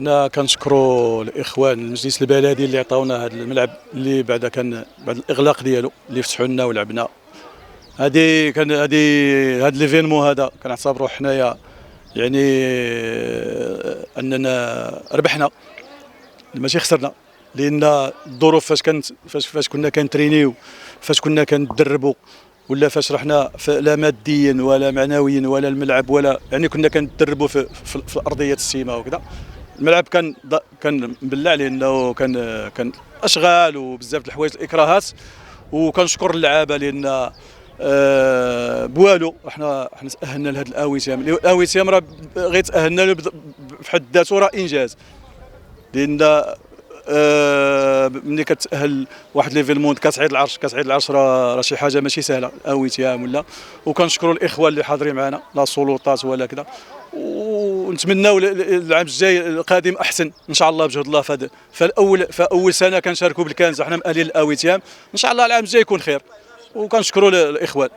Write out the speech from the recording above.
حنا كنشكروا الاخوان المجلس البلدي اللي عطاونا هذا الملعب اللي بعد كان بعد الاغلاق ديالو اللي فتحوا لنا ولعبنا. هذا ليفينمون هذا كنعتبروه حنايا يعني اننا ربحنا ماشي خسرنا، لان الظروف فاش كنا كنترينيو، فاش كنا كندربوا، ولا فاش رحنا لا ماديا ولا معنويا ولا الملعب ولا يعني كنا كندربوا في ارضيه السيما وكذا. الملعب كان مبلع لانه كان اشغال وبزاف د الحوايج الاكراهات. وكنشكر اللعابه لان بوالو حنا تاهلنا لهذا الاويتام. الاويتام راه غير تاهلنا له بحد ذاته راه انجاز، لان ملي كتاهل واحد ليفيلمون كتصعيد العرش راه شي حاجه ماشي سهله اويتام ولا. وكنشكروا الاخوان اللي حاضرين معنا، لا سلطات ولا كذا، ونتمناو العام الجاي القادم احسن ان شاء الله بجهد الله. فاول سنه كنشاركوا بالكنز، حنا مأهلين الاويتام، ان شاء الله العام الجاي يكون خير. وكنشكروا الاخوان.